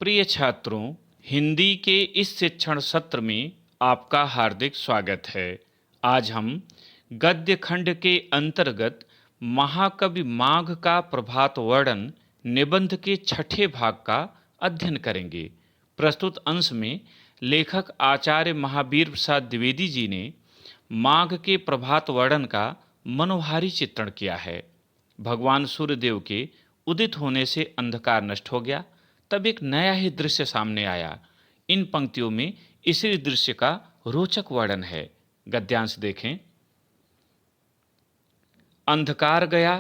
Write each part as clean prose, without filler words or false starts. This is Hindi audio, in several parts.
प्रिय छात्रों, हिंदी के इस शिक्षण सत्र में आपका हार्दिक स्वागत है। आज हम गद्य खंड के अंतर्गत महाकवि माघ का प्रभात वर्णन निबंध के छठे भाग का अध्ययन करेंगे। प्रस्तुत अंश में लेखक आचार्य महावीर प्रसाद द्विवेदी जी ने माघ के प्रभात वर्णन का मनोहारी चित्रण किया है। भगवान सूर्यदेव के उदित होने से अंधकार नष्ट हो गया, तब एक नया ही दृश्य सामने आया। इन पंक्तियों में इसी दृश्य का रोचक वर्णन है। गद्यांश देखें। अंधकार गया,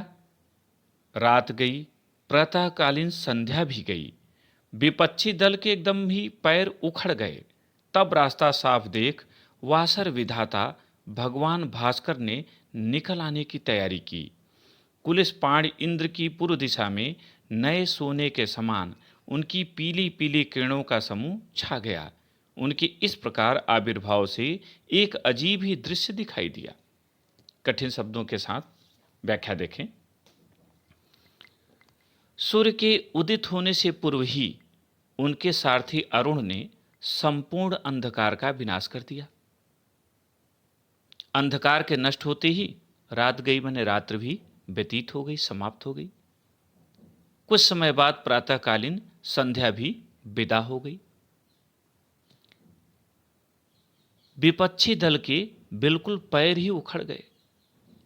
रात गई, प्रातःकालीन संध्या भी गई, विपक्षी दल के एकदम ही पैर उखड़ गए। तब रास्ता साफ देख वासर विधाता भगवान भास्कर ने निकल आने की तैयारी की। कुलिस पाण इंद्र की पूर्व दिशा में नए सोने के समान उनकी पीली पीली किरणों का समूह छा गया। उनके इस प्रकार आविर्भाव से एक अजीब ही दृश्य दिखाई दिया। कठिन शब्दों के साथ व्याख्या देखें। सूर्य के उदित होने से पूर्व ही उनके सारथी अरुण ने संपूर्ण अंधकार का विनाश कर दिया। अंधकार के नष्ट होते ही रात गई, माने रात्र भी व्यतीत हो गई, समाप्त हो गई। कुछ समय बाद प्रातःकालीन संध्या भी विदा हो गई। विपक्षी दल के बिल्कुल पैर ही उखड़ गए,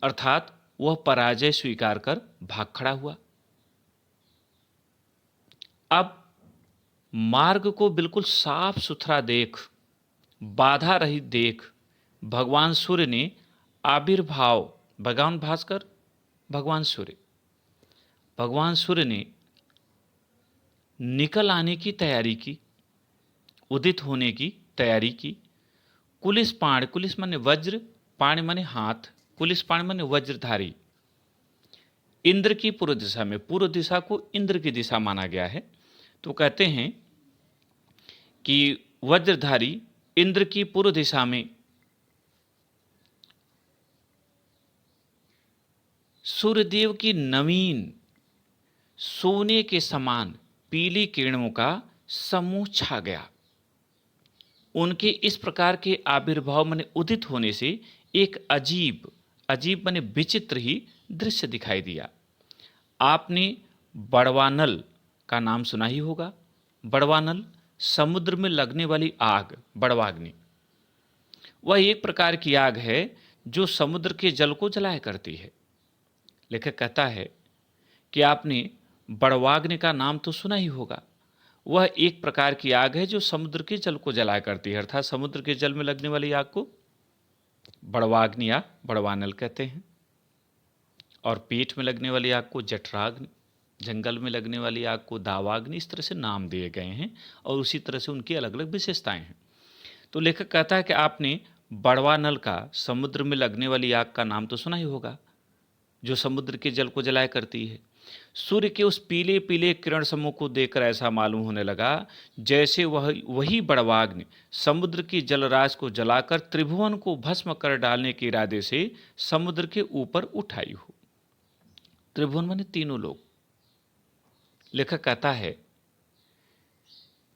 अर्थात वह पराजय स्वीकार कर भाग खड़ा हुआ। अब मार्ग को बिल्कुल साफ सुथरा देख, बाधा रहित देख, भगवान सूर्य ने आविर्भाव, भगवान भास्कर, भगवान सूर्य ने निकल आने की तैयारी की, उदित होने की तैयारी की। कुलिस पाण, कुलिस माने वज्र, पाण माने हाथ, कुलिस पाण माने वज्रधारी, इंद्र की पूर्व दिशा में, पूर्व दिशा को इंद्र की दिशा माना गया है। तो कहते हैं कि वज्रधारी इंद्र की पूर्व दिशा में सूर्यदेव की नवीन सोने के समान पीली किरणों का समूह छा गया। उनके इस प्रकार के आविर्भाव माने उदित होने से एक अजीब माने विचित्र ही दृश्य दिखाई दिया। आपने बड़वानल का नाम सुना ही होगा। बड़वानल समुद्र में लगने वाली आग, बड़वाग्नि। वह एक प्रकार की आग है जो समुद्र के जल को जलाया करती है। लेखक कहता है कि आपने बड़वाग्नि का नाम तो सुना ही होगा। वह एक प्रकार की आग है जो समुद्र के जल को जलाया करती है, अर्थात समुद्र के जल में लगने वाली आग को बड़वाग्नि या बड़वानल कहते हैं। और पेट में लगने वाली आग को जठराग्नि, जंगल में लगने वाली आग को दावाग्नि, इस तरह से नाम दिए गए हैं और उसी तरह से उनकी अलग अलग विशेषताएं हैं। तो लेखक कहता है कि आपने बड़वानल का, समुद्र में लगने वाली आग का नाम तो सुना ही होगा, जो समुद्र के जल को जलाया करती है। सूर्य के उस पीले पीले किरण समूह को देखकर ऐसा मालूम होने लगा जैसे वही बड़वाग्नि समुद्र की जलराशि को जलाकर त्रिभुवन को भस्म कर डालने के इरादे से समुद्र के ऊपर उठाई हो। त्रिभुवन माने तीनों लोग। लेखक कहता है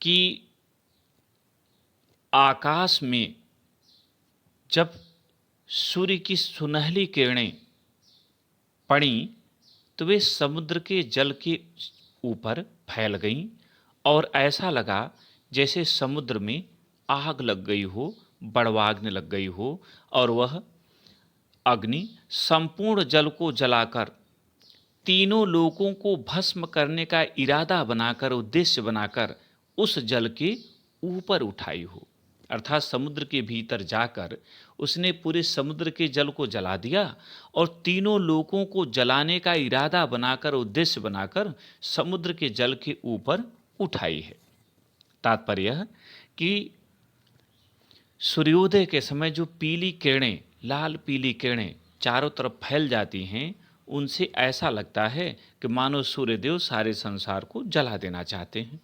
कि आकाश में जब सूर्य की सुनहली किरणें पड़ी तो वे समुद्र के जल के ऊपर फैल गईं और ऐसा लगा जैसे समुद्र में आग लग गई हो, बड़वाग्नि लग गई हो, और वह अग्नि संपूर्ण जल को जलाकर तीनों लोगों को भस्म करने का इरादा बनाकर, उद्देश्य बनाकर उस जल के ऊपर उठाई हो। अर्थात समुद्र के भीतर जाकर उसने पूरे समुद्र के जल को जला दिया और तीनों लोगों को जलाने का इरादा बनाकर, उद्देश्य बनाकर समुद्र के जल के ऊपर उठाई है। तात्पर्य यह कि सूर्योदय के समय जो पीली किरणें, लाल पीली किरणें चारों तरफ फैल जाती हैं, उनसे ऐसा लगता है कि मानो सूर्यदेव सारे संसार को जला देना चाहते हैं।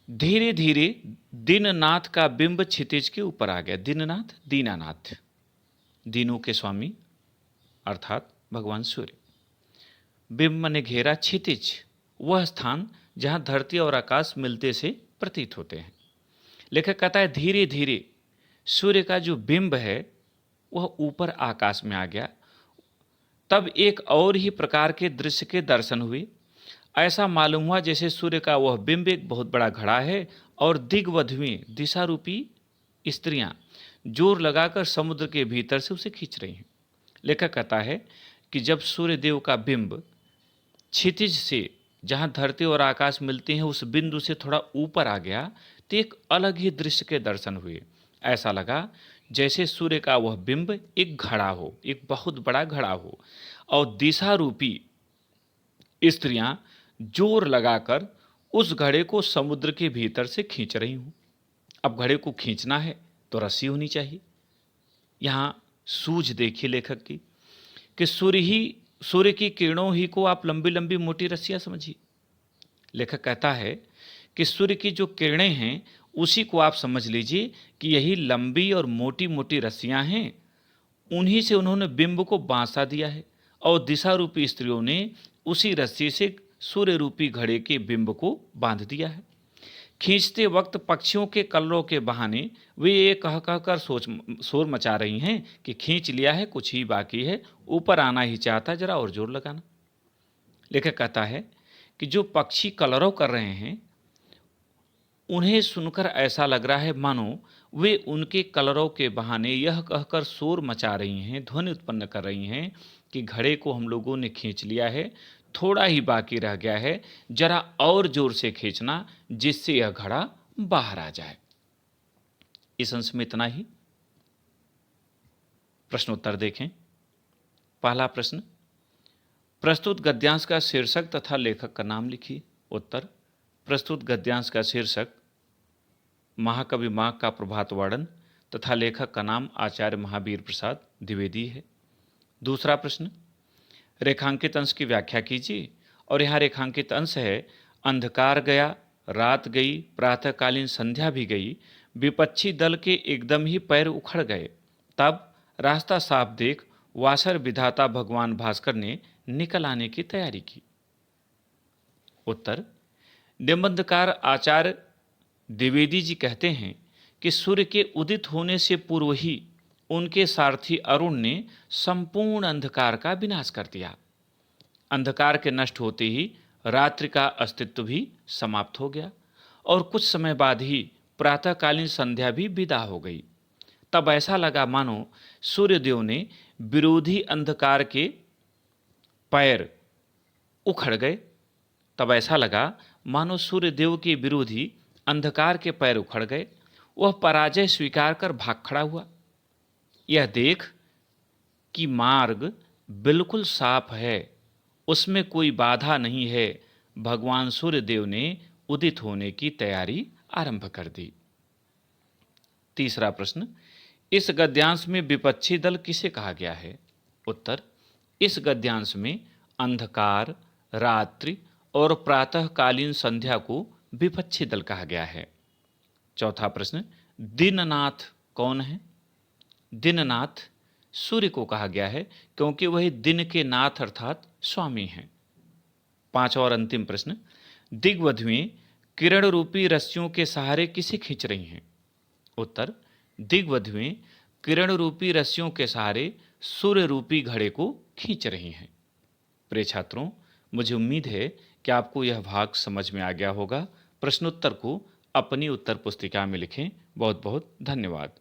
धीरे धीरे दीननाथ का बिंब क्षितिज के ऊपर आ गया। दीननाथ, दीनानाथ, दीनों के स्वामी अर्थात भगवान सूर्य। बिंब ने घेरा क्षितिज, वह स्थान जहां धरती और आकाश मिलते से प्रतीत होते हैं। लेखक कहता है धीरे धीरे सूर्य का जो बिंब है वह ऊपर आकाश में आ गया। तब एक और ही प्रकार के दृश्य के दर्शन हुए। ऐसा मालूम हुआ जैसे सूर्य का वह बिंब एक बहुत बड़ा घड़ा है और दिग्वधुएं दिशा रूपी स्त्रियां जोर लगाकर समुद्र के भीतर से उसे खींच रही हैं। लेखक कहता है कि जब सूर्य देव का बिंब क्षितिज से, जहां धरती और आकाश मिलते हैं, उस बिंदु से थोड़ा ऊपर आ गया तो एक अलग ही दृश्य के दर्शन हुए। ऐसा लगा जैसे सूर्य का वह बिंब एक घड़ा हो, एक बहुत बड़ा घड़ा हो, और दिशा रूपी स्त्रियां जोर लगाकर उस घड़े को समुद्र के भीतर से खींच रही हूं। अब घड़े को खींचना है तो रस्सी होनी चाहिए। यहां सूझ देखिए लेखक की कि सूर्य की किरणों ही को आप लंबी लंबी मोटी रस्सियां समझिए। लेखक कहता है कि सूर्य की जो किरणें हैं उसी को आप समझ लीजिए कि यही लंबी और मोटी मोटी रस्सियां हैं। उन्हीं से उन्होंने बिंब को बांसा दिया है और दिशा रूपी स्त्रियों ने उसी रस्सी से सूर्य रूपी घड़े के बिंब को बांध दिया है। खींचते वक्त पक्षियों के कलरों के बहाने वे ये कह कहकर शोर मचा रही हैं कि खींच लिया है, कुछ ही बाकी है, ऊपर आना ही चाहता, जरा और जोर लगाना। लेखक कहता है कि जो पक्षी कलरव कर रहे हैं उन्हें सुनकर ऐसा लग रहा है मानो वे उनके कलरव के बहाने यह कहकर शोर मचा रही हैं, ध्वनि उत्पन्न कर रही हैं कि घड़े को हम लोगों ने खींच लिया है, थोड़ा ही बाकी रह गया है, जरा और जोर से खींचना जिससे यह घड़ा बाहर आ जाए। इस अंश में इतना ही। प्रश्नोत्तर देखें। पहला प्रश्न, प्रस्तुत गद्यांश का शीर्षक तथा लेखक का नाम लिखिए। उत्तर, प्रस्तुत गद्यांश का शीर्षक महाकवि माघ का प्रभात वर्णन तथा लेखक का नाम आचार्य महावीर प्रसाद द्विवेदी है। दूसरा प्रश्न, रेखांकित अंश की व्याख्या कीजिए। और यहाँ रेखांकित अंश है, अंधकार गया, रात गई, प्रातःकालीन संध्या भी गई, विपक्षी दल के एकदम ही पैर उखड़ गए, तब रास्ता साफ देख वासर विधाता भगवान भास्कर ने निकल आने की तैयारी की। उत्तर, निबंधकार आचार्य द्विवेदी जी कहते हैं कि सूर्य के उदित होने से पूर्व ही उनके सारथी अरुण ने संपूर्ण अंधकार का विनाश कर दिया। अंधकार के नष्ट होते ही रात्रि का अस्तित्व भी समाप्त हो गया और कुछ समय बाद ही प्रातःकालीन संध्या भी विदा हो गई। तब ऐसा लगा मानो सूर्यदेव ने विरोधी अंधकार के पैर उखड़ गए। तब ऐसा लगा मानो सूर्यदेव के विरोधी अंधकार के पैर उखड़ गए। वह पराजय स्वीकार कर भाग खड़ा हुआ। यह देख कि मार्ग बिल्कुल साफ है, उसमें कोई बाधा नहीं है, भगवान सूर्यदेव ने उदित होने की तैयारी आरंभ कर दी। तीसरा प्रश्न, इस गद्यांश में विपक्षी दल किसे कहा गया है? उत्तर, इस गद्यांश में अंधकार, रात्रि और प्रातःकालीन संध्या को विपक्षी दल कहा गया है। चौथा प्रश्न, दीननाथ कौन है? दीननाथ सूर्य को कहा गया है क्योंकि वही दिन के नाथ अर्थात स्वामी हैं। पांचवा और अंतिम प्रश्न, दिग्वधुएं किरण रूपी रस्सियों के सहारे किसे खींच रही हैं? उत्तर, दिग्वधुएं किरण रूपी रस्सियों के सहारे सूर्य रूपी घड़े को खींच रही हैं। प्रिय छात्रों, मुझे उम्मीद है कि आपको यह भाग समझ में आ गया होगा। प्रश्नोत्तर को अपनी उत्तर पुस्तिका में लिखें। बहुत बहुत धन्यवाद।